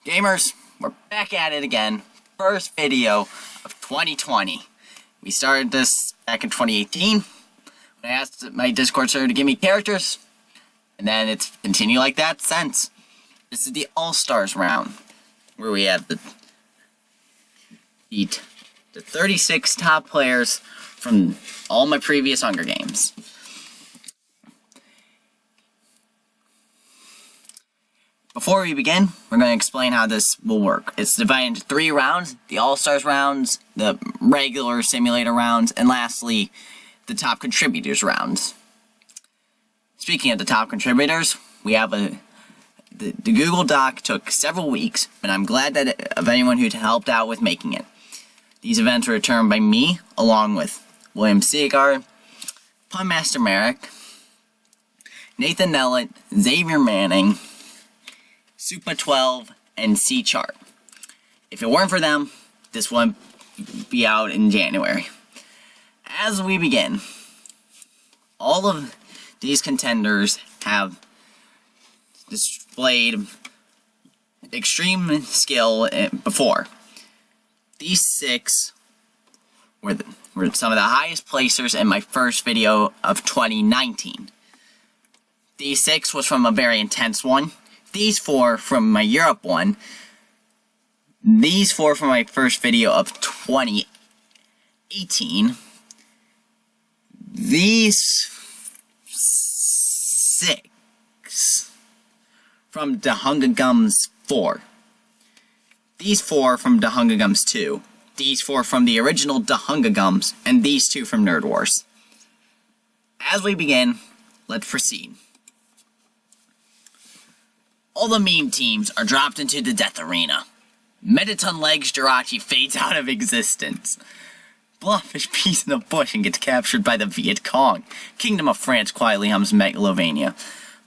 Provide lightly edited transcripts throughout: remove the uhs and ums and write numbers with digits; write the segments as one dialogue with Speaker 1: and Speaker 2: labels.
Speaker 1: Gamers, we're back at it again. First video of 2020. We started this back in 2018 when I asked my Discord server to give me characters, and then it's continued like that since. This is the All-Stars round, where we have the 36 top players from all my previous Hunger Games. Before we begin, we're going to explain how this will work. It's divided into 3 rounds: the All-Stars rounds, the regular simulator rounds, and lastly, the top contributors rounds. Speaking of the top contributors, we have the Google Doc took several weeks, but I'm glad of anyone who helped out with making it. These events were determined by me, along with William Seagar, Punmaster Merrick, Nathan Nellett, Xavier Manning, Supa12, and C-Chart. If it weren't for them, this wouldn't be out in January. As we begin, all of these contenders have displayed extreme skill before. These 6 were some of the highest placers in my first video of 2019. These 6 was from a very intense one. These 4 from my Europe one. These 4 from my first video of 2018. These 6 from The Hunger Games 4. These 4 from The Hunger Games 2. These 4 from the original The Hunger Games. And these 2 from Nerd Wars. As we begin, let's proceed. All the meme teams are dropped into the death arena. Mettaton Legs Jirachi fades out of existence. Blobfish pees in a bush and gets captured by the Viet Cong. Kingdom of France quietly hums Megalovania.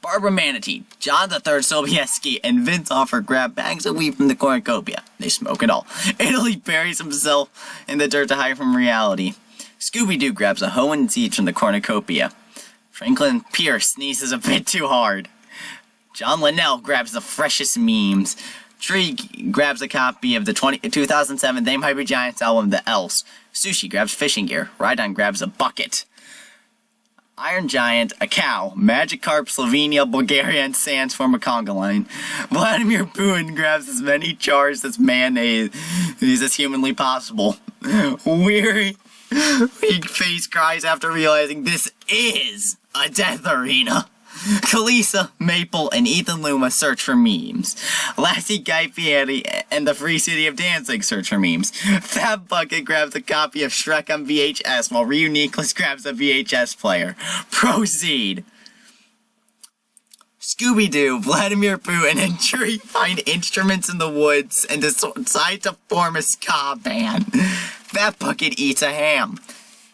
Speaker 1: Barbara Manatee, John III Sobieski, and Vince offer grab bags of weed from the cornucopia. They smoke it all. Italy buries himself in the dirt to hide from reality. Scooby-Doo grabs a hoe and seeds from the cornucopia. Franklin Pierce sneezes a bit too hard. John Linnell grabs the freshest memes. Tree grabs a copy of the 2007 Dame Hyper Giants album, The Else. Sushi grabs fishing gear. Rhydon grabs a bucket. Iron Giant, a cow. Magikarp, Slovenia, Bulgaria, and Sans form a conga line. Vladimir Putin grabs as many chars as mayonnaise as humanly possible. Weary face cries after realizing this is a death arena. Kalisa, Maple, and Ethan Luma search for memes. Lassie, Guy Fieri, and the Free City of Danzig search for memes. Fat Bucket grabs a copy of Shrek on VHS, while Ryu Nicholas grabs a VHS player. Proceed. Scooby-Doo, Vladimir Putin, and Tree find instruments in the woods and decide to form a ska band. Fat Bucket eats a ham.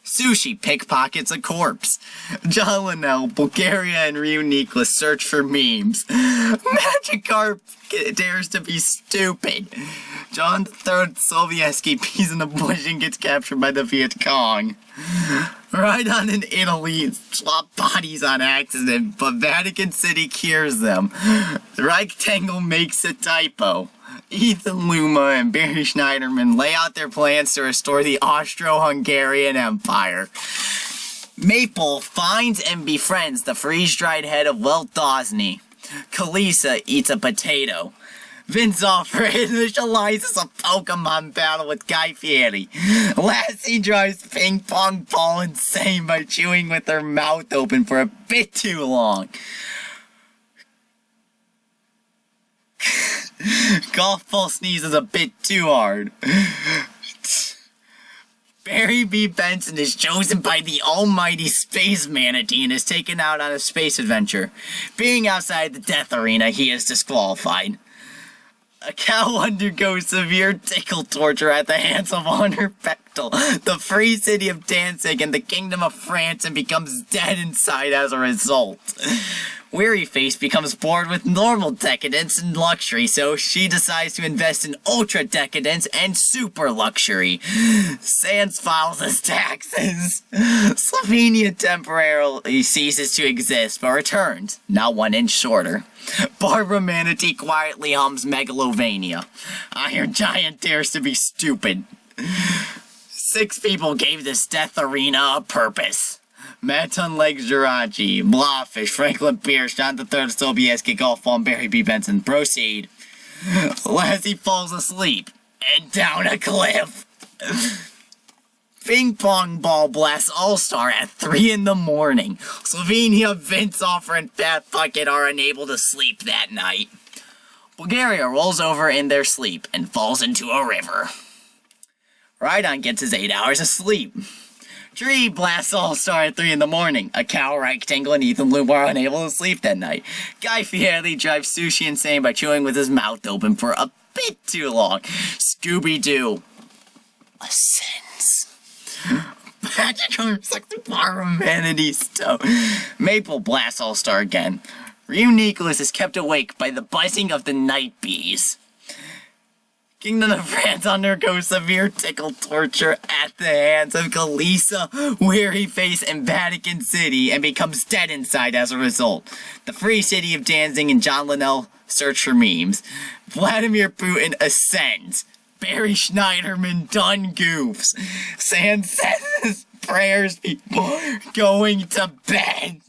Speaker 1: Sushi pickpockets a corpse. John Linnell, Bulgaria, and Ryu Nicholas search for memes. Magikarp dares to be stupid. John III Sobieski pees in the bush and gets captured by the Viet Cong. Rhydon in Italy swap bodies on accident, but Vatican City cures them. Rectangle makes a typo. Ethan Luma and Barry Schneiderman lay out their plans to restore the Austro-Hungarian Empire. Maple finds and befriends the freeze-dried head of Walt Disney. Kalisa eats a potato. Vince Offer initializes a Pokemon battle with Guy Fieri. Lassie drives Ping Pong Ball insane by chewing with her mouth open for a bit too long. Golf ball sneezes a bit too hard. Barry B. Benson is chosen by the almighty Space Manatee and is taken out on a space adventure. Being outside the death arena, he is disqualified. A cow undergoes severe tickle torture at the hands of Honor Bechtel, the Free City of Danzig, and the Kingdom of France, and becomes dead inside as a result. Wearyface becomes bored with normal decadence and luxury, so she decides to invest in ultra decadence and super luxury. Sans files his taxes. Slovenia temporarily ceases to exist, but returns, now 1 inch shorter. Barbara Manatee quietly hums Megalovania. Iron Giant dares to be stupid. 6 people gave this death arena a purpose. Mettaton Legs Jirachi, Blobfish, Franklin Pierce, John III, Sobieski, Golf Ball, Barry B. Benson. Proceed. Lassie falls asleep and down a cliff. Ping Pong Ball blasts All-Star at 3 in the morning. Slovenia, Vince Offer, and Fat Bucket are unable to sleep that night. Bulgaria rolls over in their sleep and falls into a river. Rhydon gets his 8 hours of sleep. Tree blasts All-Star at 3 in the morning. A cow, Rectangle, and Ethan Loom are unable to sleep that night. Guy Fieri drives Sushi insane by chewing with his mouth open for a bit too long. Scooby-Doo ascends. Magikarp sucks the bar of Manatee's toe. Maple blasts All-Star again. Ryu Nicholas is kept awake by the buzzing of the night bees. Kingdom of France undergoes severe tickle torture at the hands of Kalisa, Wearyface, and Vatican City, and becomes dead inside as a result. The Free City of Danzig and John Linnell search for memes. Vladimir Putin ascends. Barry Schneiderman done goofs. Sans says his prayers before going to bed.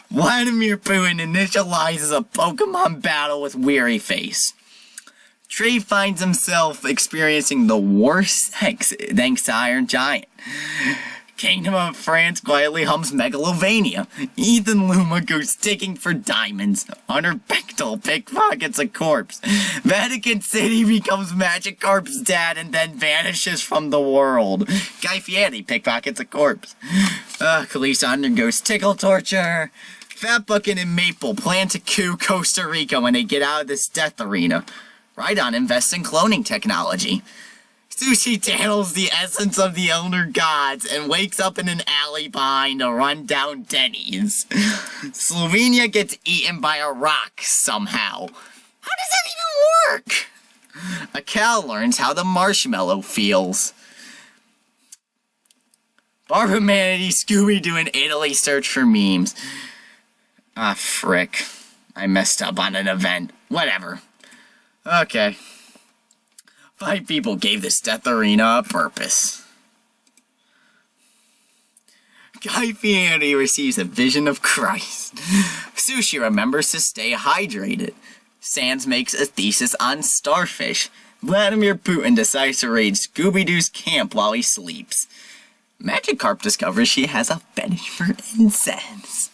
Speaker 1: Vladimir Putin initializes a Pokemon battle with Wearyface. Trey finds himself experiencing the worst sex thanks to Iron Giant. Kingdom of France quietly hums Megalovania. Ethan Luma goes digging for diamonds. Hunter Bechtel pickpockets a corpse. Vatican City becomes Magikarp's dad and then vanishes from the world. Guy Fieri pickpockets a corpse. Kalisa undergoes tickle torture. Fat Bucket and Maple plan to coup Costa Rica when they get out of this death arena. Rhydon invests in cloning technology. Sushi channels the essence of the Elder Gods and wakes up in an alley behind a rundown Denny's. Slovenia gets eaten by a rock somehow. How does that even work? A cow learns how the marshmallow feels. Barbara Manatee, Scooby-Doo, and Italy search for memes. Ah, frick. I messed up on an event. Whatever. Okay. 5 people gave this death arena a purpose. Guy Fieri receives a vision of Christ. Sushi remembers to stay hydrated. Sans makes a thesis on starfish. Vladimir Putin decides to raid Scooby-Doo's camp while he sleeps. Magikarp discovers she has a fetish for incense.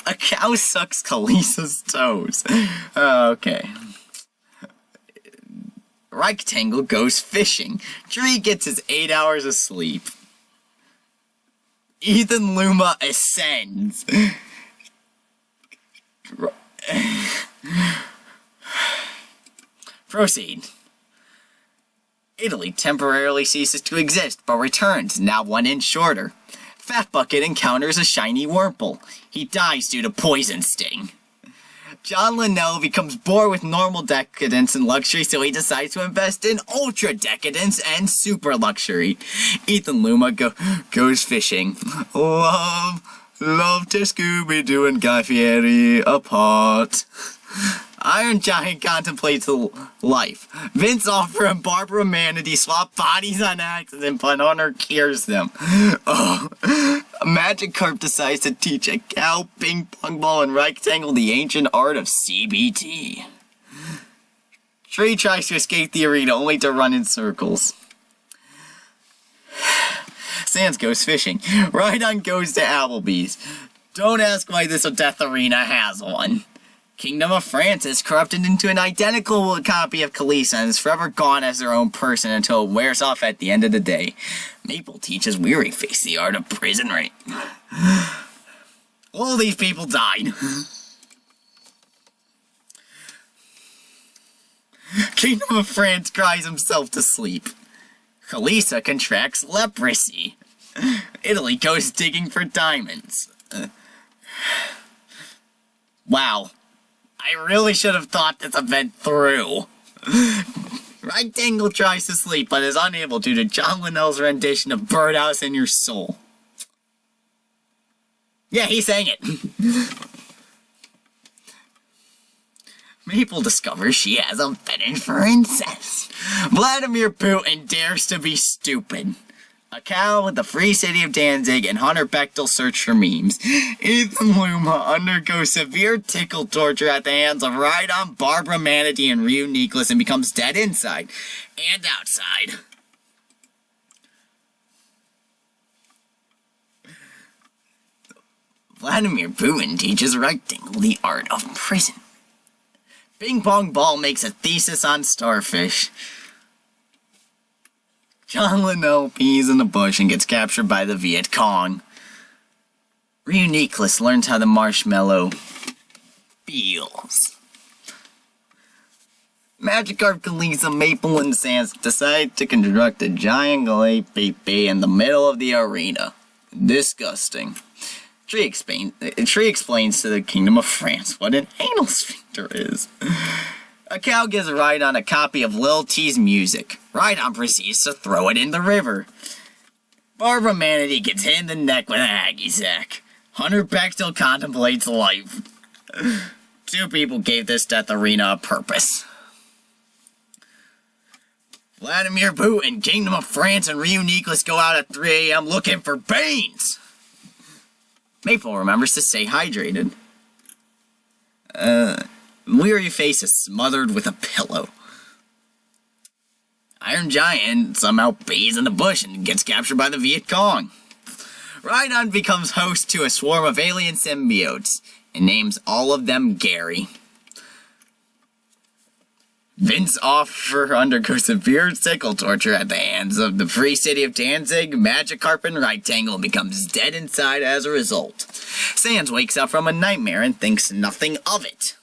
Speaker 1: A cow sucks Kalisa's toes. Okay. Rectangle goes fishing. Tree gets his 8 hours of sleep. Ethan Luma ascends. Proceed. Italy temporarily ceases to exist, but returns, now 1 inch shorter. Fat Bucket encounters a shiny Wurmple. He dies due to poison sting. John Linnell becomes bored with normal decadence and luxury, so he decides to invest in ultra decadence and super luxury. Ethan Luma goes fishing. Love to Scooby-Doo and Guy Fieri apart. Iron Giant contemplates life. Vince Offer and Barbara Manatee swap bodies on accident, but Hunter cures them. Magikarp decides to teach a cow, ping pong ball, and rectangle the ancient art of CBT. Tree tries to escape the arena only to run in circles. Sans goes fishing. Rhydon goes to Applebee's. Don't ask why this death arena has one. Kingdom of France is corrupted into an identical copy of Kalisa and is forever gone as their own person until it wears off at the end of the day. Maple teaches Wearyface the art of prison rape. All these people died. Kingdom of France cries himself to sleep. Kalisa contracts leprosy. Italy goes digging for diamonds. Wow. I really should have thought this event through. Rectangle tries to sleep, but is unable due to John Linnell's rendition of Birdhouse in Your Soul. Yeah, he sang it. Maple discovers she has a fetish for incest. Vladimir Putin dares to be stupid. A cow with the Free City of Danzig and Hunter Bechtel search for memes. Ethan Luma undergoes severe tickle torture at the hands of Rhydon, Barbara Manatee, and Ryu Nicholas and becomes dead inside and outside. Vladimir Putin teaches Rectangle the art of prison. Ping Pong Ball makes a thesis on starfish. John Linnell pees in a bush and gets captured by the Viet Cong. Ryu Nicholas learns how the marshmallow feels. Magikarp, Kalisa, Maple, and Sans decide to construct a giant Glape in the middle of the arena. Disgusting. Tree explains to the Kingdom of France what an anal sphincter is. A cow gives Rhydon a copy of Lil T's music. Rhydon proceeds to throw it in the river. Barbara Manatee gets hit in the neck with a Aggie sack. Hunter Bechtel contemplates life. Two people gave this death arena a purpose. Vladimir Putin, Kingdom of France, and Ryu Nicholas go out at 3 a.m. looking for beans. Maple remembers to stay hydrated. Weary Face is smothered with a pillow. Iron Giant somehow pees in the bush and gets captured by the Viet Cong. Rhydon becomes host to a swarm of alien symbiotes and names all of them Gary. Vince Offer undergoes severe tickle torture at the hands of the Free City of Danzig, Magikarp, and Rectangle, and becomes dead inside as a result. Sans wakes up from a nightmare and thinks nothing of it.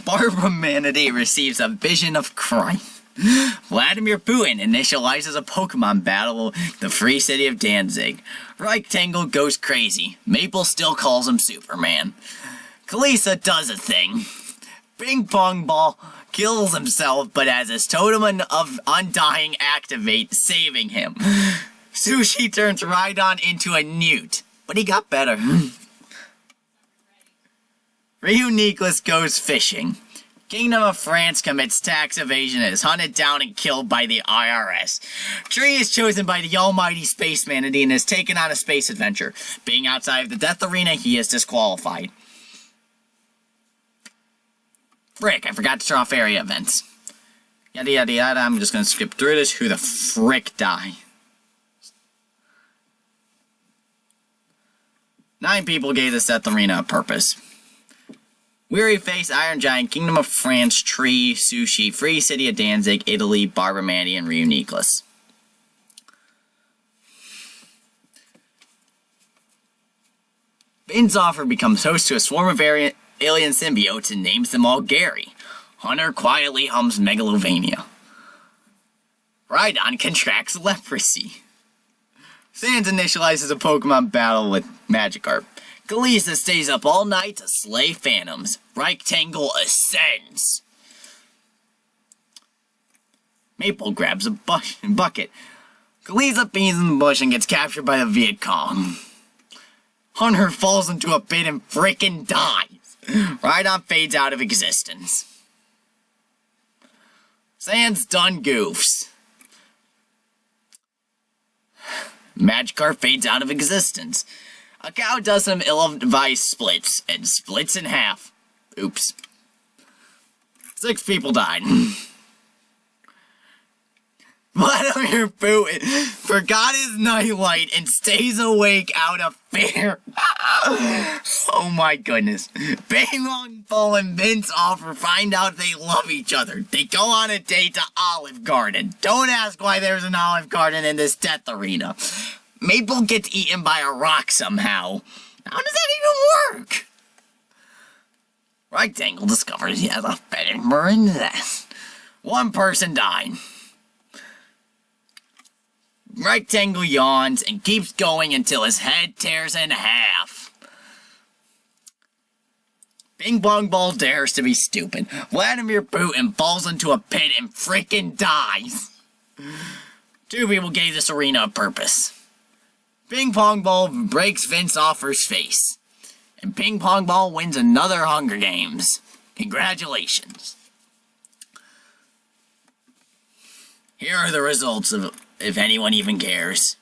Speaker 1: Barbara Manatee receives a vision of crime. Vladimir Putin initializes a Pokemon battle with the Free City of Danzig. Rectangle goes crazy. Maple still calls him Superman. Kalisa does a thing. Ping Pong Ball kills himself, but has his totem of undying activate, saving him. Sushi turns Rhydon into a newt, but he got better. Ryu Nicholas goes fishing. Kingdom of France commits tax evasion and is hunted down and killed by the IRS. Tree is chosen by the almighty Space Manatee and is taken on a space adventure. Being outside of the death arena, he is disqualified. Frick, I forgot to turn off area events. Yada yada yada, I'm just gonna skip through this. Who the frick die? 9 people gave this death arena a purpose. Weary Face, Iron Giant, Kingdom of France, Tree, Sushi, Free City of Danzig, Italy, Barbara Manatee, and Ryu Nicholas. Vince Offer becomes host to a swarm of alien symbiotes and names them all Gary. Hunter quietly hums Megalovania. Rhydon contracts leprosy. Sans initializes a Pokemon battle with Magikarp. Kalisa stays up all night to slay phantoms. Rectangle ascends. Maple grabs a bucket. Kalisa pees in the bush and gets captured by the Viet Cong. Hunter falls into a pit and frickin' dies. Rhydon fades out of existence. Sans done goofs. Magikarp fades out of existence. A cow does some ill-advised splits, and splits in half. Oops. 6 people died. Vladimir Putin forgot his nightlight and stays awake out of fear. Oh my goodness. Baylong Bull and Vince Offer find out they love each other. They go on a date to Olive Garden. Don't ask why there's an Olive Garden in this death arena. Maple gets eaten by a rock somehow. How does that even work? Rectangle discovers he has a fetish for incest. One person died. Rectangle yawns and keeps going until his head tears in half. Ping Pong Ball dares to be stupid. Vladimir Putin falls into a pit and freaking dies. Two people gave this arena a purpose. Ping Pong Ball breaks Vince Offer's face. And Ping Pong Ball wins another Hunger Games. Congratulations. Here are the results of, if anyone even cares.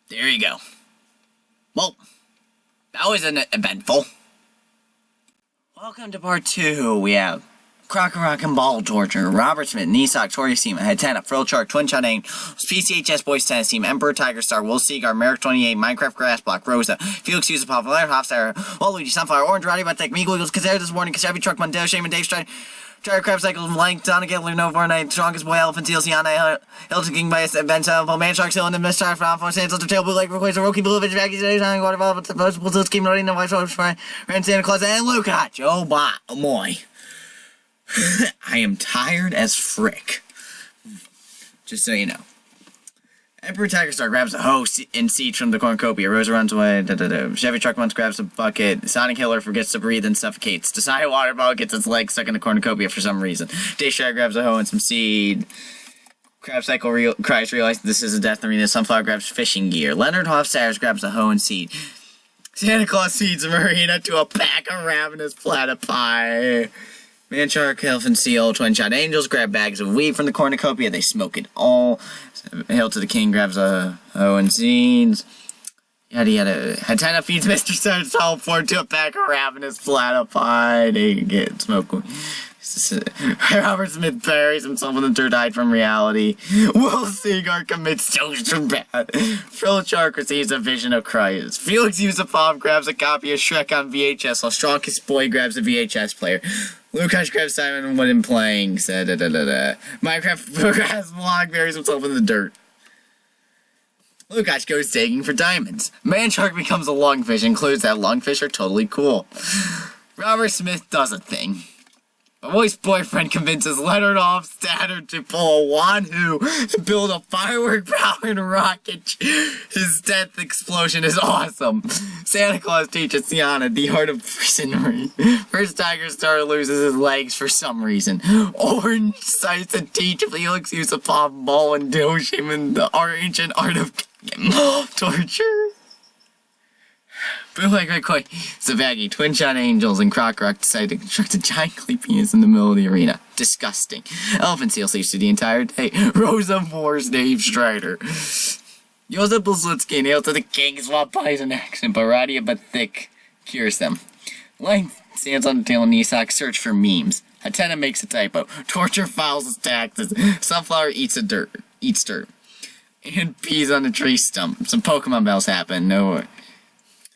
Speaker 1: There you go. Well, that was eventful. Welcome to part 2. We have Krokorok and Ball Torture, Robert Smith, Nisak, Tori Seema, Hatena, Frill Shark, Twin Shot Aang, PCHS Boys Tennis Team, Emperor Tiger Star, Will Seagar, Merrick 28, Minecraft Grass Block, Rosa, Felix Yusupov, Valère Hofstadter, Waluigi, Sunflower, Orange, Roddy, Buttec, Meagle Eagles, Kazera this morning, Kasabi Truck, Mondale, Shaman, Dave Strider, Trier Crab Cycle, Lang, Donegal, Leno, Vornight, Strongest Boy, Elephant, Seal, Siana, Hilton King, Bias, Ben Salvo, Man Shark, Hill, and the Mist Star, From, Sands, Tail, Blue Lake, Request, Roki, Blue, Bitch, Baggy, Water, Multiple, Scheme, Lorraine, White Rose, Ran, Santa Claus, and Lukács. Oh, boy. I am tired as frick. Just so you know. Emperor Tiger Star grabs a hoe and siege from the cornucopia. Rosa runs away. Chevy Truck once grabs a bucket. Sonic Killer forgets to breathe and suffocates. Desai Waterball gets its leg stuck in the cornucopia for some reason. Dayshadow grabs a hoe and some seed. Crab Cycle cries realizes this is a death arena. Sunflower grabs fishing gear. Leonard Hofstadter grabs a hoe and seed. Santa Claus feeds Marina to a pack of ravenous platypi. Man Shark, Elephant Seal, Twin Shot Angels grab bags of weed from the cornucopia. They smoke it all. Hail to the King grabs a hoe and seeds. Yada yada. Hatena feeds Mr. Star's teleport to a pack of ravenous platypi. They get smoked. Robert Smith buries himself in the dirt hide from reality. Will Seagar commits social bad. Frill Shark receives a vision of Christ. Felix Yusupov grabs a copy of Shrek on VHS while Strongest Boy grabs a VHS player. Lukács grabs Simon when playing. Minecraft grabs Vlog buries himself in the dirt. Lukács goes digging for diamonds. Man Shark becomes a lungfish and concludes that lungfish are totally cool. Robert Smith does a thing. My boy's boyfriend convinces Leonard Hofstadter to pull a Wanhu and build a firework-powered rocket. His death explosion is awesome. Santa Claus teaches Tiana the art of prisonry. First Tiger Star loses his legs for some reason. Orange decides to teach Felix Yusupov, Ball, and Doshim the ancient art of torture. Bootleg Red Koi, Savagi, Twin Shot Angels, and Krokorok decide to construct a giant clay penis in the middle of the arena. Disgusting. Elephant Seal sleeps through the entire day. Rosa Moores Dave Strider. Joseph Blazlitsky and Hail to the King swap pies in action, but Radia but thick cures them. Lang stands on the tail of Nisak, search for memes. Hatena makes a typo. Torture files his taxes. Sunflower eats dirt. And pees on a tree stump. Some Pokemon bells happen. No.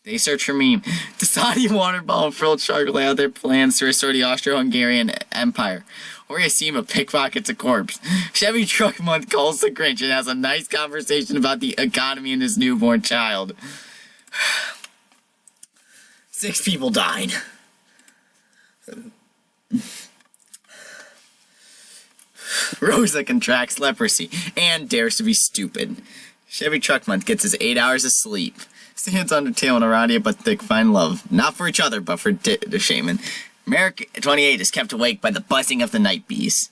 Speaker 1: They search for meme. Dasani Waterball and Frilled Shark lay out their plans to restore the Austro-Hungarian Empire. Oriasima pickpockets a corpse. Chevy Truck Month calls the Grinch and has a nice conversation about the economy and his newborn child. 6 people died. Rosa contracts leprosy and dares to be stupid. Chevy Truck Month gets his 8 hours of sleep. Stands on the tail and Aradia but thick find love. Not for each other, but for the shaman. Merrick 28 is kept awake by the buzzing of the night bees.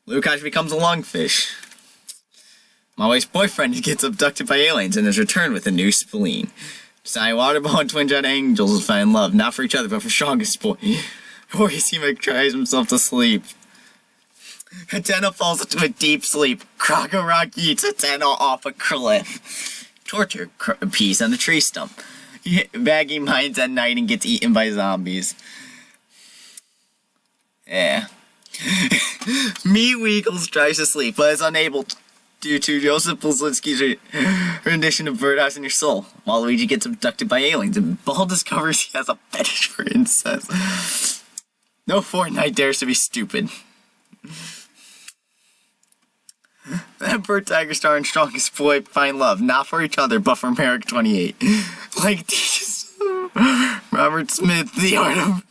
Speaker 1: Lukács becomes a lungfish. Molly's boyfriend gets abducted by aliens and is returned with a new spleen. Sky Waterball and Twin Jet Angels find love. Not for each other, but for Strongest Boy. Oriasima tries himself to sleep. Hatena falls into a deep sleep. Krokorok eats Hatena off a cliff. Torture peas on the tree stump. Baggy mines at night and gets eaten by zombies. Yeah. Me Weagles tries to sleep, but is unable due to Joseph Blazlitsky's rendition of Birdhouse in Your Soul. While Luigi gets abducted by aliens, and Ball discovers he has a fetish for incest. No Fortnite dares to be stupid. Emperor Tiger Star and Strongest Boy find love, not for each other, but for Merrick 28. Like, teaches Robert Smith, the art of...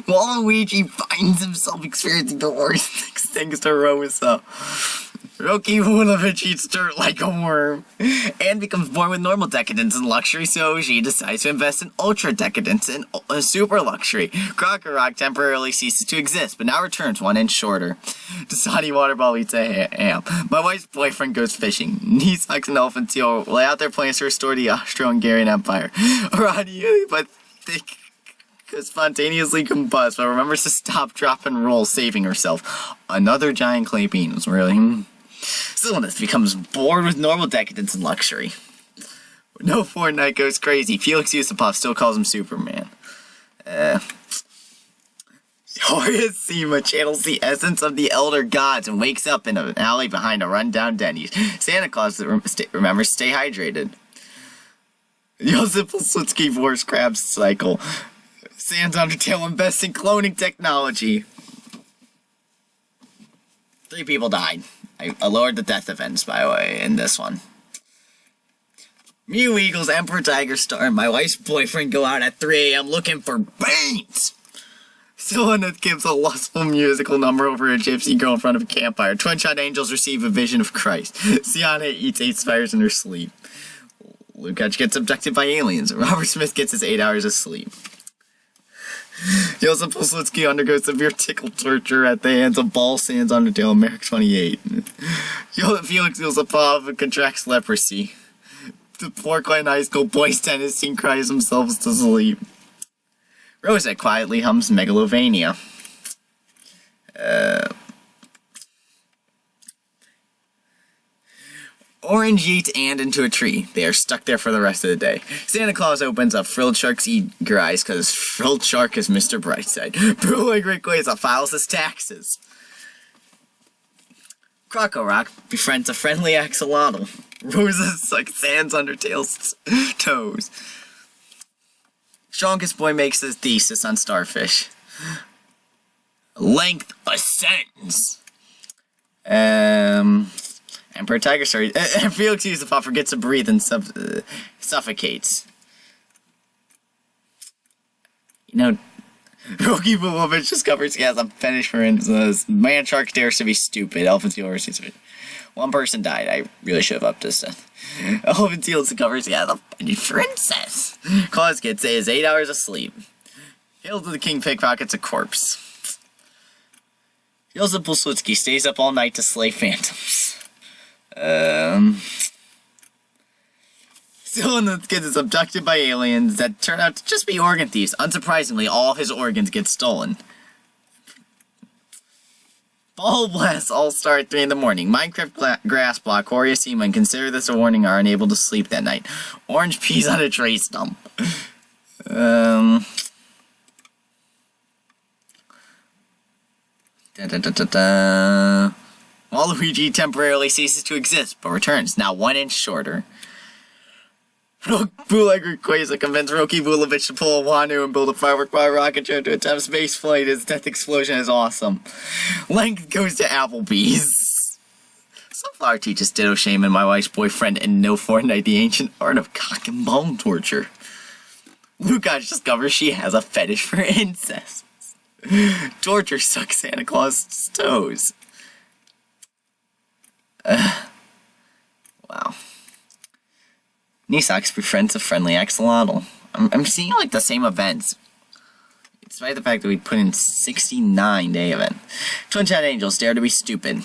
Speaker 1: Waluigi finds himself experiencing the worst things to Rosa. Roki Vulovich eats dirt like a worm and becomes born with normal decadence and luxury, so she decides to invest in ultra decadence and super luxury. Krokorok temporarily ceases to exist, but now returns 1 inch shorter. Dasani Waterball eats a ham. My wife's boyfriend goes fishing. Nisox and Elephantine lay out their plans to restore the Austro-Hungarian Empire. Roddy, but they spontaneously combust, but remembers to stop, drop, and roll, saving herself. Another giant clay beans, really. Silliness becomes bored with normal decadence and luxury. No Fortnite goes crazy. Felix Yusupov still calls him Superman. Horiyasima channels the essence of the Elder Gods and wakes up in an alley behind a rundown Denny's. Santa Claus remembers to stay hydrated. Joseph Pilsudski Force Crabs Cycle. Sans Undertale invests in cloning technology. 3 people died. I lowered the death events, by the way, in this one. Mew Eagles, Emperor Tiger Star, and my wife's boyfriend go out at 3 a.m. looking for beans! Selena gives a lustful musical number over a gypsy girl in front of a campfire. Twin-shot angels receive a vision of Christ. Sienna eats 8 spiders in her sleep. Lukács gets abducted by aliens. Robert Smith gets his 8 hours of sleep. Joseph Pilsudski undergoes severe tickle torture at the hands of Ball Sands Undertale Merrick 28. Felix Yusupov contracts leprosy. The Porkline High School boys tennis team cries themselves to sleep. Rosa quietly hums Megalovania. Orange yeets and into a tree. They are stuck there for the rest of the day. Santa Claus opens up Frilled Shark's eager eyes because Frilled Shark is Mr. Brightside. Brulig Rayquaza files his taxes. Krokorok befriends a friendly axolotl. Rosa sucks Sans Undertale's toes. Strongest Boy makes his thesis on starfish. Length a sentence. Emperor Tiger Story. Felix Yusupov forgets to breathe and suffocates. You know, Roki Vulovich discovers he has a fetish for instance. Man Shark dares to be stupid. Elephantine receives it. 1 person died. I really should have upped this stuff. Elephantine discovers he has a fetish for incest. Claus gets his 8 hours of sleep. Hail to the King pickpockets a corpse. Joseph Pilsudski stays up all night to slay phantoms. Silliness gets abducted by aliens that turn out to just be organ thieves. Unsurprisingly, all of his organs get stolen. Ball Blast All-Star at 3 in the morning. Minecraft Grass Block, Horiyasima, and Consider This a Warning are unable to sleep that night. Orange peas on a tray stump. Waluigi temporarily ceases to exist, but returns, now 1 inch shorter. Bulag Rayquaza convinced Roki Vulovich to pull a Wanu and build a firework by rocket ship to attempt space flight. His death explosion is awesome. Length goes to Applebee's. Sunflower teaches Ditto Shaman, my wife's boyfriend, and No Fortnite the ancient art of cock and bone torture. Lukács discovers she has a fetish for incest. Torture sucks Santa Claus's toes. Wow. Nisox befriends a friendly axolotl. I'm seeing like the same events. Despite the fact that we put in 69 day event. Twin-shot angels dare to be stupid.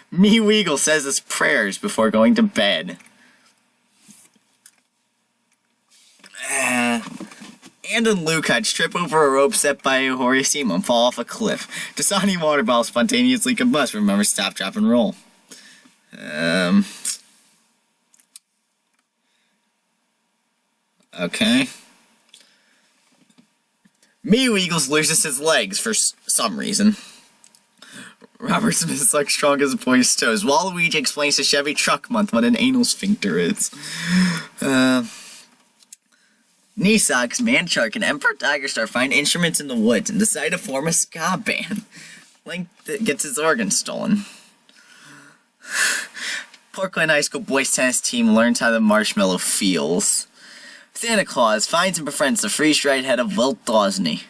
Speaker 1: Me Weagle says his prayers before going to bed. And Lukács trip over a rope set by Horiyasima and fall off a cliff. Dasani Waterball spontaneously combust. Remember, stop, drop, and roll. Okay. Mew Eagles loses his legs for some reason. Robert Smith sucks strong as a boy's toes. Waluigi explains to Chevy Truck Month what an anal sphincter is. Nisox, Manshark, and Emperor Tiger Star find instruments in the woods and decide to form a ska band. Link gets his organ stolen. Portland High School boys tennis team learns how the marshmallow feels. Santa Claus finds and befriends the freeze-dried head of Wilt Dosney.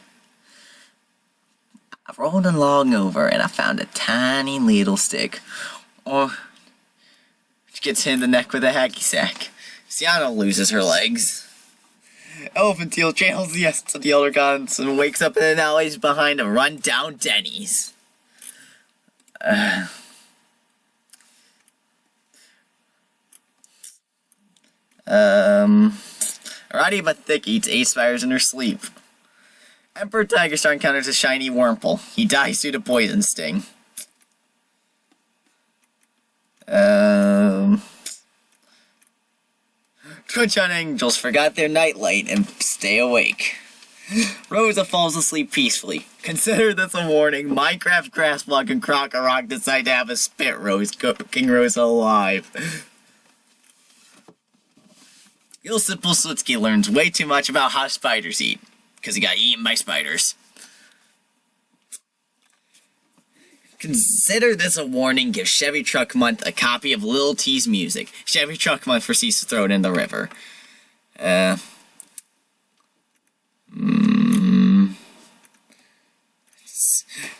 Speaker 1: I rolled along over and I found a tiny little stick. She gets hit in the neck with a hacky sack. Sienna loses her legs. Elephantine channels yes to the elder gods and wakes up in an alley behind a run-down Denny's. Arati but Thick eats 8 spiders in her sleep. Emperor Tiger Star encounters a shiny Wurmple. He dies due to poison sting. Twitch on Angels forgot their nightlight and stay awake. Rosa falls asleep peacefully. Consider this a warning. Minecraft Grassblock and Croc-A-Rock decide to have a spit roast, cooking Rosa alive. Ilse Pilsudski learns way too much about how spiders eat, because he got eaten by spiders. Consider this a warning. Give Chevy Truck Month a copy of Lil T's music. Chevy Truck Month proceeds to throw it in the river.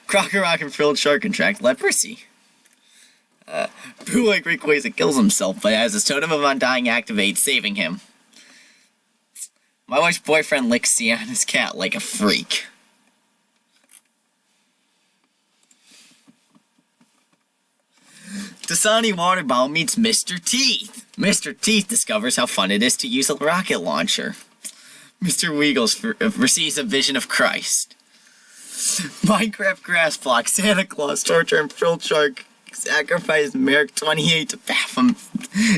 Speaker 1: Croc-A-Rock and Frilled Shark contract leprosy. Bootleg Rayquaza kills himself, but has his Totem of Undying activate, saving him. My wife's boyfriend licks Sienna's cat like a freak. Dasani Waterball meets Mr. Teeth. Mr. Teeth discovers how fun it is to use a rocket launcher. Mr. Weagles receives a vision of Christ. Minecraft Grassblock, Santa Claus, Torture, and Frilled Shark sacrifice Merrick 28 to Baffum.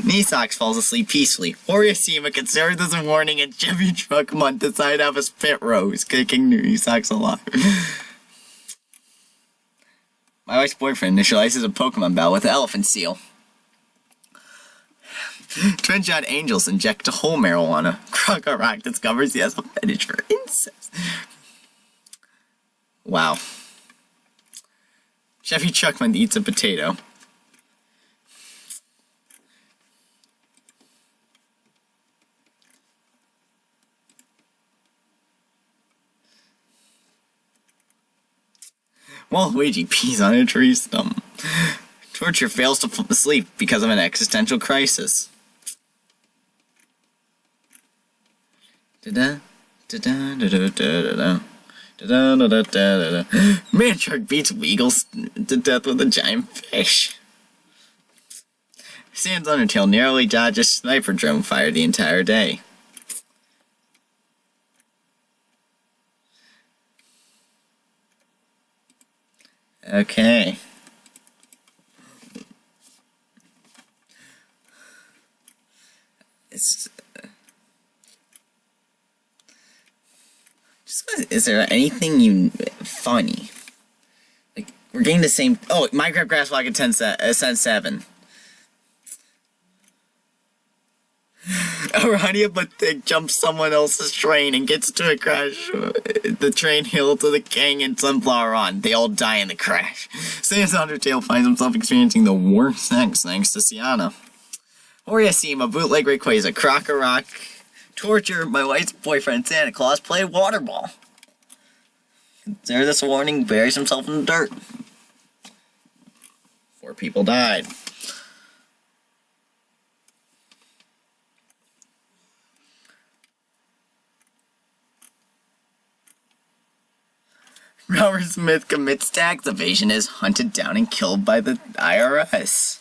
Speaker 1: Nisox falls asleep peacefully. Horiyashima considers this a warning and Chevy Truck Month decide to have a spit roast, kicking Nisox alive. My wife's boyfriend initializes a Pokemon battle with an elephant seal. Twin-Shot Angels inject a whole marijuana. Croc-A-Rock discovers he has a fetish for incest. Wow. Chevy Chuckman eats a potato. Waluigi pees on a tree stump. Torture fails to fall asleep because of an existential crisis. Mantrike beats Weagles to death with a giant fish. Sans Undertale narrowly dodges sniper drone fire the entire day. Okay. Is there anything funny? Like, we're getting the same... Oh, Minecraft Grassblock at 10-7. Aradia but Thick jumps someone else's train and gets to a crash. The train hill to the King and Sunflower Run. They all die in the crash. Sans Undertale finds himself experiencing the worst sex thanks to Sienna. Horiyashima, Bootleg Rayquaza, Croc-A-Rock, Torture, my wife's boyfriend Santa Claus play waterball. Consider this a warning, buries himself in the dirt. 4 people died. Robert Smith commits tax evasion, is hunted down and killed by the IRS.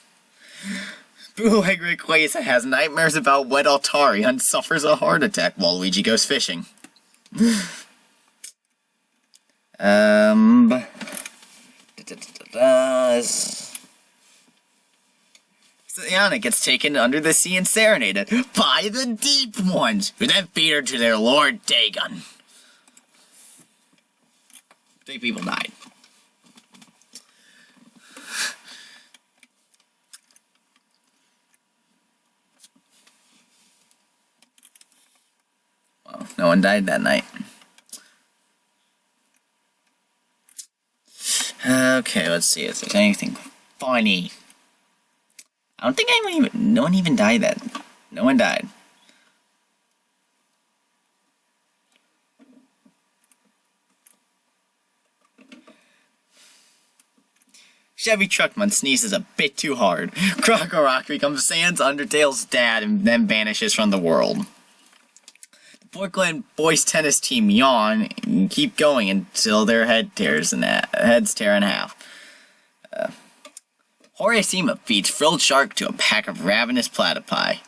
Speaker 1: Bootleg Rayquaza has nightmares about wet Altari and suffers a heart attack while Luigi goes fishing. Sienna gets taken under the sea and serenaded by the Deep Ones, who then feed her to their Lord Dagon. 3 people died. Well, no one died that night. Okay, let's see if there's anything funny. I don't think no one even died that. No one died. Chevy Truckman sneezes a bit too hard. Krokorok becomes Sans Undertale's dad and then vanishes from the world. The Portland boys tennis team yawn and keep going until their heads tear in half. Horasima feeds Frilled Shark to a pack of ravenous platypi.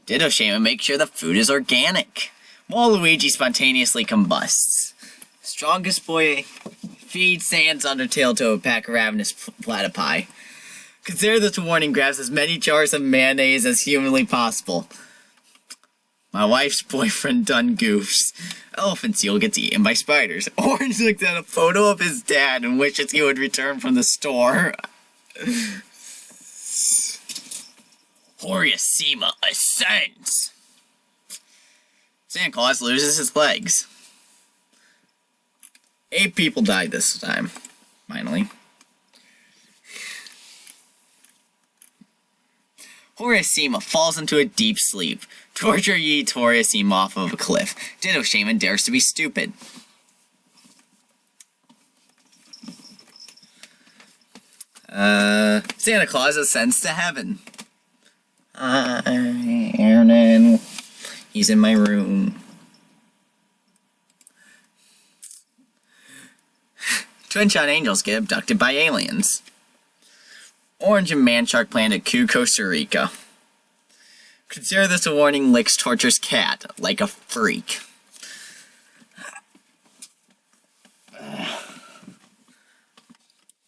Speaker 1: Dittoshima makes sure the food is organic. Waluigi spontaneously combusts. Strongest Boy feeds Sans Undertale to a pack of ravenous platypi. Consider this warning, grabs as many jars of mayonnaise as humanly possible. My wife's boyfriend done goofs. Elephant Seal gets eaten by spiders. Orange looks at a photo of his dad and wishes he would return from the store. Horasima ascends. Santa Claus loses his legs. 8 people died this time, finally. Horasima falls into a deep sleep. Torture yeets Horasima off of a cliff. Dittoshima dares to be stupid. Santa Claus ascends to heaven. Aaron, he's in my room. Twin Shot Angels get abducted by aliens. Orange and Manshark plan to coup Costa Rica. Consider this a warning, licks tortures cat like a freak.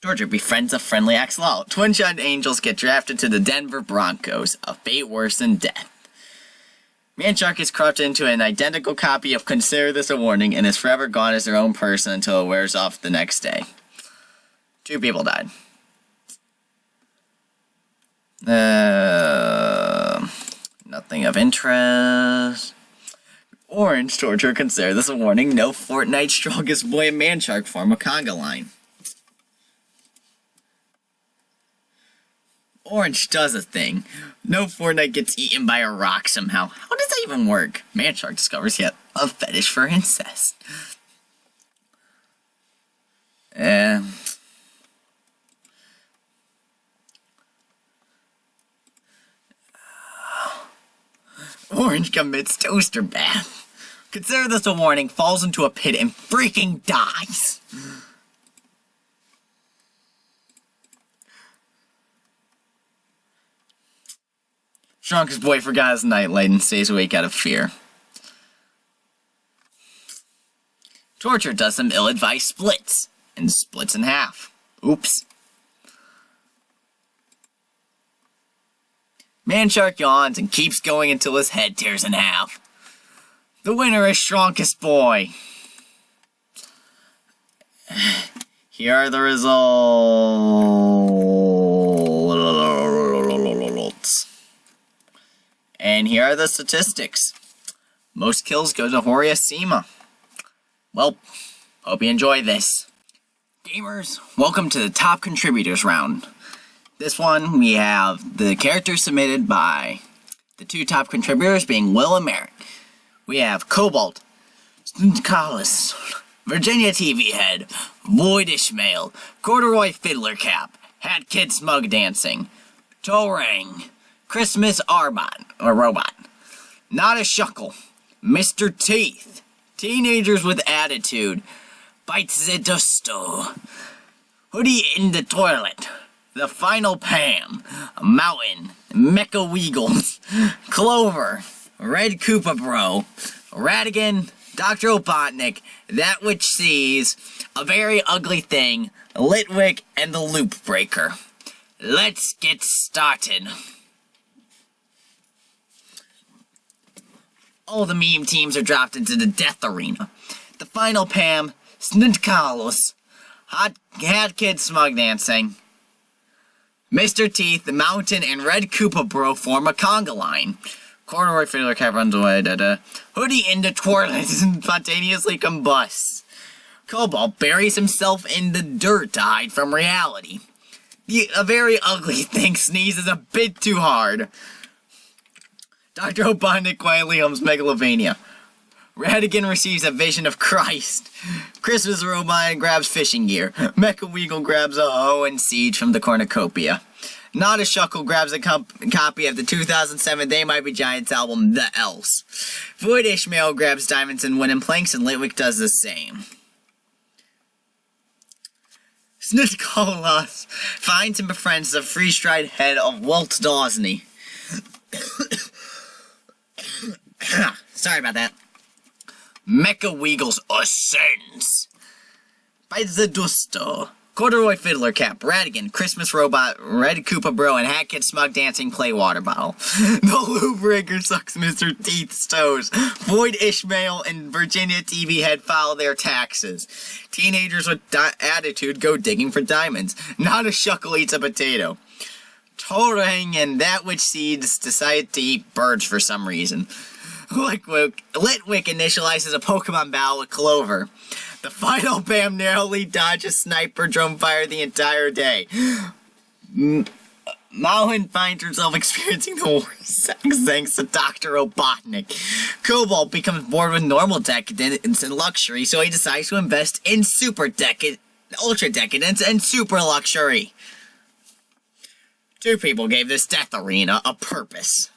Speaker 1: Torture befriends a friendly Axolotl. Twin Shot Angels get drafted to the Denver Broncos, a fate worse than death. Manshark is corrupted into an identical copy of Consider This a Warning and is forever gone as their own person until it wears off the next day. 2 people died. Nothing of interest. Orange Torture, Consider This a Warning. No Fortnite Strongest Boy and Manshark form a conga line. Orange does a thing. No Fortnite gets eaten by a rock somehow. How does that even work? Manshark discovers yet a fetish for incest. Orange commits toaster bath. Consider This a Warning, falls into a pit and freaking dies. Strongest Boy forgot his nightlight and stays awake out of fear. Torture does some ill-advised splits, and splits in half. Oops. Manshark yawns and keeps going until his head tears in half. The winner is Strongest Boy. Here are the results. And here are the statistics. Most kills go to Horasima. Well, hope you enjoy this. Gamers, welcome to the top contributors round. This one, we have the characters submitted by the 2 top contributors being Will and Merrick. We have Cobalt, Collis, Virginia TV Head, Void Ishmael, Corduroy Fiddler Cap, Hat Kid Smug Dancing, Torang, Christmas Robot, Not a Shuckle, Mr. Teeth, Teenagers with Attitude, Bites the Dusto, Hoodie in the Toilet, The Final Pam, Mountain, Mecha Weagles, Clover, Red Koopa Bro, Radigan, Dr. Opotnik, That Which Sees, A Very Ugly Thing, Litwick, and the Loop Breaker. Let's get started. All the meme teams are dropped into the death arena. The Final Pam, Snidkalos, Hat Kid Smug Dancing, Mr. Teeth, the Mountain, and Red Koopa Bro form a conga line. Corduroy Fiddler Cap runs away, Hoodie into Twirlets and spontaneously combusts. Cobalt buries himself in the dirt to hide from reality. A very ugly thing sneezes a bit too hard. Dr. Robotnik quietly hums Megalovania. Radigan receives a vision of Christ. Christmas Robot grabs fishing gear. Mecha Weagle grabs a hoe and siege from the cornucopia. Nada Shuckle grabs a copy of the 2007 They Might Be Giants album, The Else. Void Ishmael grabs diamonds and wooden planks, and Litwick does the same. Snitkolas finds and befriends the freeze-dried head of Walt Dosney. Sorry about that. Mecha Weagles ascends. By Zadusto. Corduroy Fiddler Cap, Radigan, Christmas Robot, Red Koopa Bro, and Hat Kid Smug Dancing Play Water Bottle. The Loop Breaker sucks Mr. Teeth's toes. Void Ishmael and Virginia TV Head file their taxes. Teenagers with attitude go digging for diamonds. Not a Shuckle eats a potato. Torang and That Witch Seeds decide to eat birds for some reason. Litwick initializes a Pokemon battle with Clover. The final Bam narrowly dodges sniper drone fire the entire day. Malin finds herself experiencing the worst sex thanks to Dr. Robotnik. Cobalt becomes bored with normal decadence and luxury, so he decides to invest in ultra decadence and super luxury. Two people gave this death arena a purpose.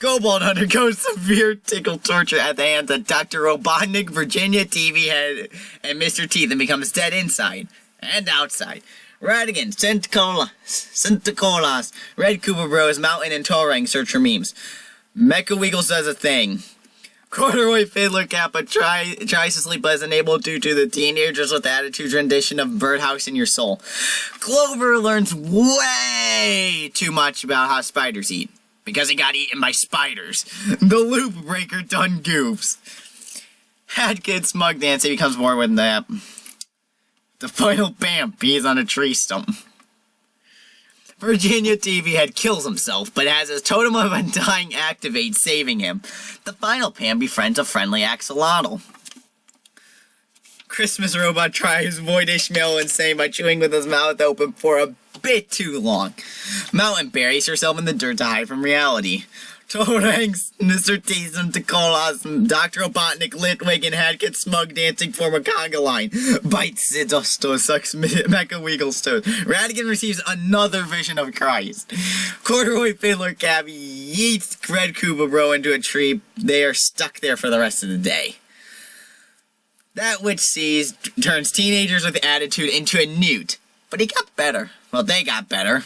Speaker 1: Cobalt undergoes severe tickle torture at the hands of Dr. Robotnik, Virginia TV Head, and Mr. Teeth, and becomes dead inside and outside. Radigan, Centicolas, Red Koopa Bros, Mountain, and Torang search for memes. Mecha Weagles does a thing. Corduroy Fiddler Kappa tries to sleep but is unable due to the Teenagers with Attitude's rendition of Birdhouse in Your Soul. Clover learns way too much about how spiders eat, because he got eaten by spiders. The Loop Breaker done goofs. Hat Kid Smug Dancing becomes bored with that. The final Bam pees on a tree stump. Virginia TV Head kills himself, but has his Totem of Undying activate, saving him. The final Pam befriends a friendly axolotl. Christmas Robot tries Void Ishmael insane by chewing with his mouth open for a bit too long. Mountain buries herself in the dirt to hide from reality. Torangs, Mr. Teasum, Ticolas, Dr. Robotnik, Litwick, and Hat Kid Smug Dancing form a conga line. Bites Zidosto, sucks Mecha Weagle's toes. Radigan receives another vision of Christ. Corduroy Fiddler Cap yeets Red Koopa Bro into a tree. They are stuck there for the rest of the day. That Witch Sees turns Teenagers with Attitude into a newt. But he got better. Well, they got better.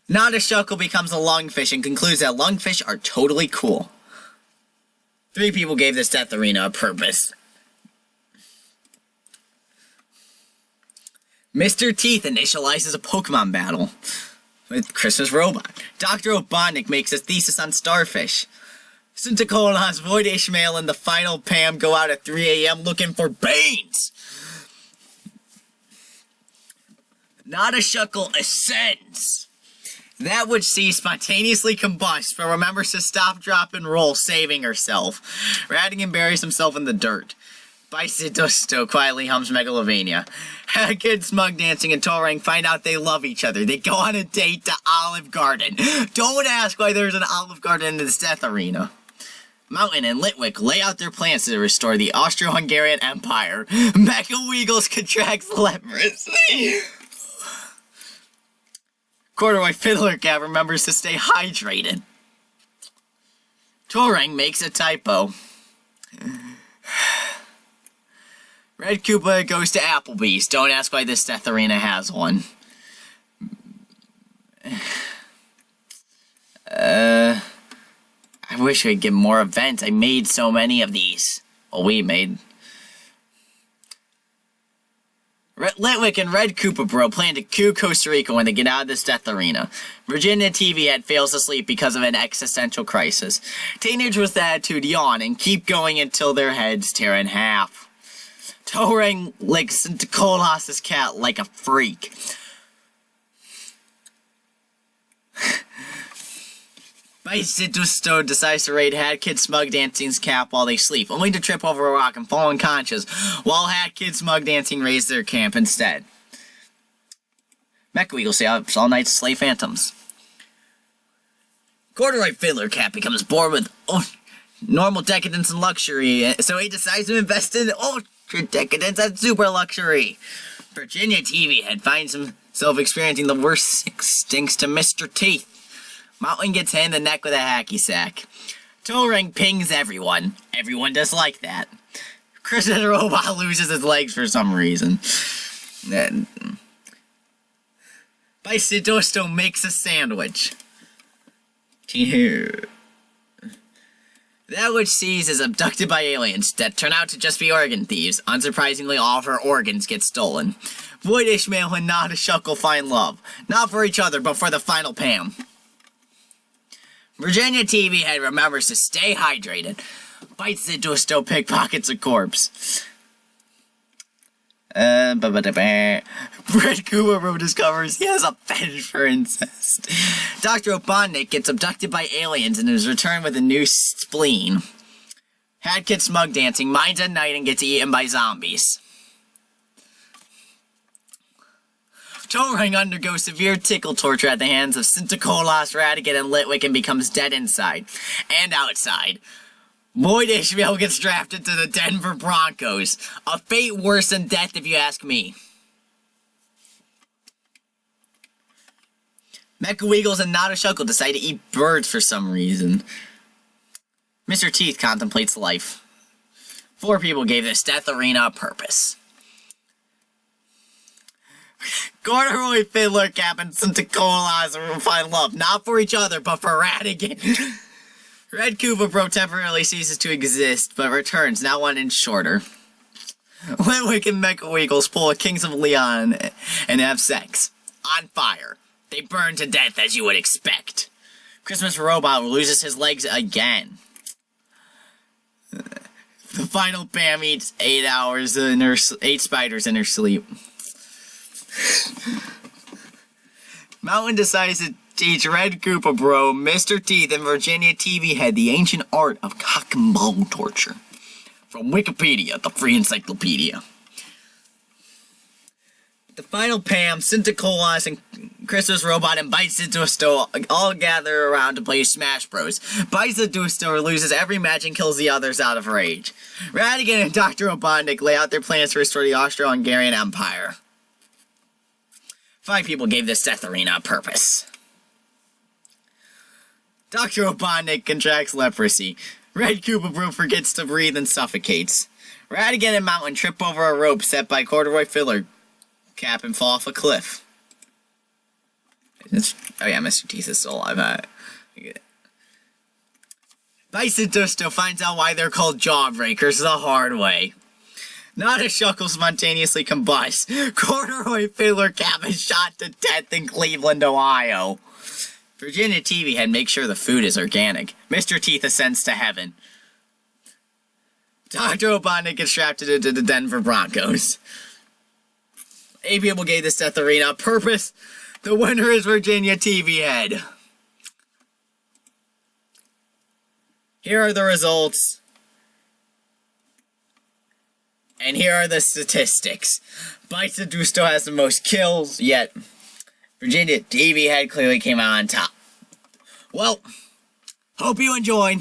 Speaker 1: Nada Shuckle becomes a lungfish and concludes that lungfish are totally cool. Three people gave this death arena a purpose. Mr. Teeth initializes a Pokemon battle with Christmas Robot. Dr. Robotnik makes a thesis on starfish. Centicolas, Void Ishmael, and the final Pam go out at 3 a.m. looking for Banes. Nada Shuckle ascends. That Witch Sees spontaneously combusts, but remembers to stop, drop, and roll, saving herself. Radigan buries himself in the dirt. Bicedusto quietly hums Megalovania. Hat Kid Smug Dancing and Torang find out they love each other. They go on a date to Olive Garden. Don't ask why there's an Olive Garden in this death arena. Mountain and Litwick lay out their plans to restore the Austro-Hungarian Empire. Mecha Weagles contracts leprosy. Corduroy Fiddler Cap remembers to stay hydrated. Torang makes a typo. Red Koopa goes to Applebee's. Don't ask why this death arena has one. I wish we'd get more events. I made so many of these. Well, we made. Litwick and Red Koopa Bro plan to coup Costa Rica when they get out of this death arena. Virginia TV Head fails to sleep because of an existential crisis. Teenagers with Attitude yawn and keep going until their heads tear in half. Torang licks into Colas' cat like a freak. Bicedusto decides to raid Hat Kid Smug Dancing's camp while they sleep, only to trip over a rock and fall unconscious, while Hat Kid Smug Dancing raids their camp instead. MechaWeagle stay up all night to slay phantoms. Corduroy Fiddler Cat becomes bored with normal decadence and luxury, so he decides to invest in ultra decadence and super luxury. Virginia TV Head finds himself experiencing the worst stinks to Mr. Teeth. Mountain gets hit in the neck with a hacky sack. Toe Ring pings everyone. Everyone does like that. Chris the Robot loses his legs for some reason. Bicedusto makes a sandwich. That which sees is abducted by aliens that turn out to just be organ thieves. Unsurprisingly, all of her organs get stolen. Void Ishmael and Nada Shuckle find love. Not for each other, but for the final Pam. Virginia TV Head remembers to stay hydrated. Bicedusto pickpockets a corpse. Red Koopa discovers he has a fetish for incest. Dr. Robotnik gets abducted by aliens and is returned with a new spleen. Hat Kid Smug Dancing mines at night and gets eaten by zombies. Toe Ring undergoes severe tickle torture at the hands of Sintacolas, Ratigan, and Litwick and becomes dead inside and outside. Void Ishmael gets drafted to the Denver Broncos. A fate worse than death, if you ask me. MechaWeagles and Nada Shuckle decide to eat birds for some reason. Mr. Teeth contemplates life. 4 people gave this death arena a purpose. Corduroy Fiddler Cap and Sintacolas find love, not for each other, but for Ratigan. Red Koopa Bro temporarily ceases to exist, but returns, now 1 inch shorter. Litwick and MechaWeagles pull a Kings of Leon and have sex. On fire. They burn to death, as you would expect. Christmas Robot loses his legs again. The final Pam eats 8 spiders in her sleep. Mountain decides to teach Red Koopa Bro, Mr. Teeth, and Virginia TV Head the ancient art of cock and ball torture. From Wikipedia, the free encyclopedia. The final Pam, Sintacolas, and Christmas Robot and Bicedusto all gather around to play Smash Bros. Bicedusto loses every match and kills the others out of rage. Ratigan and Dr. Robotnik lay out their plans to restore the Austro-Hungarian Empire. 5 people gave this death arena a purpose. Dr. Robotnik contracts leprosy. Red Koopa Bro forgets to breathe and suffocates. Ratigan and Mountain trip over a rope set by Corduroy Fiddler Cap and fall off a cliff. Oh yeah, Mr. Teeth is still alive. Bicedusto finds out why they're called Jawbreakers the hard way. Nada Shuckle spontaneously combusts. Corduroy Fiddler Cap is shot to death in Cleveland, Ohio. Virginia TV Head makes sure the food is organic. Mr. Teeth ascends to heaven. Dr. Robotnik gets drafted into the Denver Broncos. 8 people gave this death arena a purpose. The winner is Virginia TV Head. Here are the results. And here are the statistics. Bicedusto has the most kills, yet Virginia TV Head clearly came out on top. Well, hope you enjoyed.